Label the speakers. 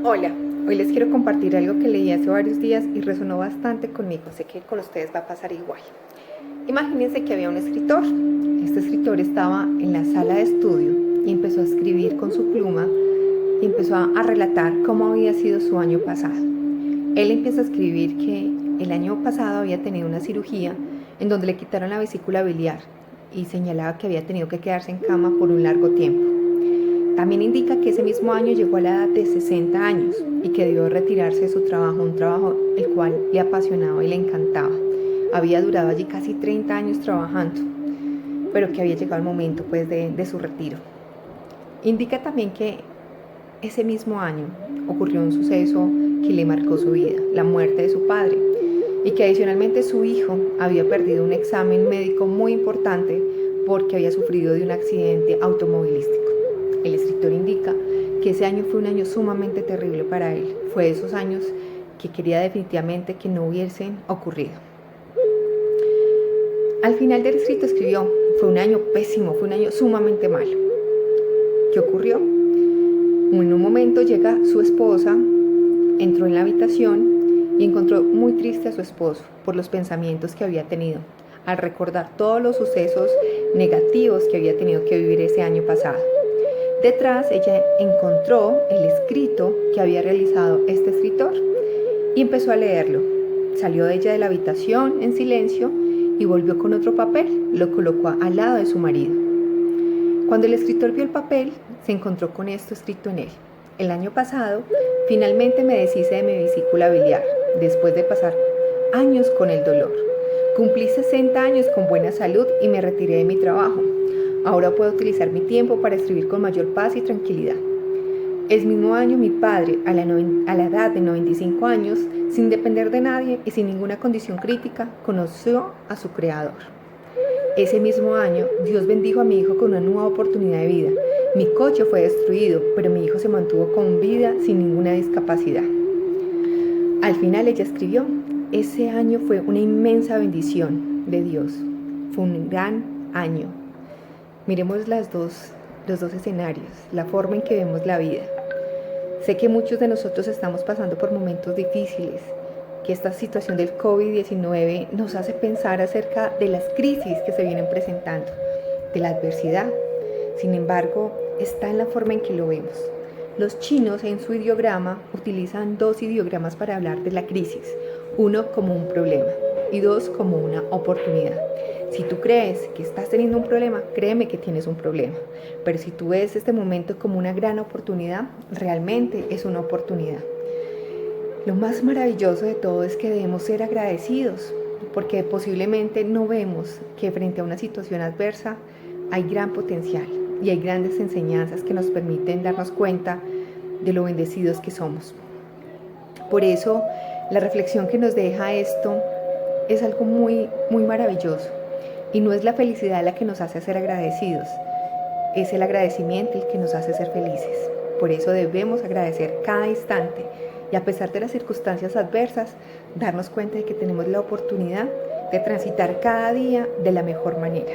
Speaker 1: Hola, hoy les quiero compartir algo que leí hace varios días y resonó bastante conmigo. Sé que con ustedes va a pasar igual. Imagínense que había un escritor. Este escritor estaba en la sala de estudio y empezó a escribir con su pluma y empezó a relatar cómo había sido su año pasado. Él empieza a escribir que el año pasado había tenido una cirugía en donde le quitaron la vesícula biliar y señalaba que había tenido que quedarse en cama por un largo tiempo. También indica que ese mismo año llegó a la edad de 60 años y que debió retirarse de su trabajo, un trabajo el cual le apasionaba y le encantaba. Había durado allí casi 30 años trabajando, pero que había llegado el momento de su retiro. Indica también que ese mismo año ocurrió un suceso que le marcó su vida, la muerte de su padre, y que adicionalmente su hijo había perdido un examen médico muy importante porque había sufrido de un accidente automovilístico. El escritor indica que ese año fue un año sumamente terrible para él. Fue de esos años que quería definitivamente que no hubiesen ocurrido. Al final del escrito escribió: fue un año pésimo, fue un año sumamente malo. ¿Qué ocurrió? En un momento llega su esposa, entró en la habitación y encontró muy triste a su esposo por los pensamientos que había tenido, al recordar todos los sucesos negativos que había tenido que vivir ese año pasado. Detrás ella encontró el escrito que había realizado este escritor y empezó a leerlo. Salió de ella de la habitación en silencio y volvió con otro papel, lo colocó al lado de su marido. Cuando el escritor vio el papel, se encontró con esto escrito en él: el año pasado, finalmente me deshice de mi vesícula biliar, después de pasar años con el dolor. Cumplí 60 años con buena salud y me retiré de mi trabajo. Ahora puedo utilizar mi tiempo para escribir con mayor paz y tranquilidad. El mismo año mi padre, a la edad de 95 años, sin depender de nadie y sin ninguna condición crítica, conoció a su creador. Ese mismo año, Dios bendijo a mi hijo con una nueva oportunidad de vida. Mi coche fue destruido, pero mi hijo se mantuvo con vida sin ninguna discapacidad. Al final ella escribió: ese año fue una inmensa bendición de Dios. Fue un gran año. Miremos los dos escenarios, la forma en que vemos la vida. Sé que muchos de nosotros estamos pasando por momentos difíciles, que esta situación del COVID-19 nos hace pensar acerca de las crisis que se vienen presentando, de la adversidad. Sin embargo, está en la forma en que lo vemos. Los chinos en su ideograma utilizan dos ideogramas para hablar de la crisis: uno como un problema y dos como una oportunidad. Si tú crees que estás teniendo un problema, créeme que tienes un problema. Pero si tú ves este momento como una gran oportunidad, realmente es una oportunidad. Lo más maravilloso de todo es que debemos ser agradecidos, porque posiblemente no vemos que frente a una situación adversa hay gran potencial y hay grandes enseñanzas que nos permiten darnos cuenta de lo bendecidos que somos. Por eso, la reflexión que nos deja esto es algo muy, muy maravilloso. Y no es la felicidad la que nos hace ser agradecidos, es el agradecimiento el que nos hace ser felices. Por eso debemos agradecer cada instante y, a pesar de las circunstancias adversas, darnos cuenta de que tenemos la oportunidad de transitar cada día de la mejor manera.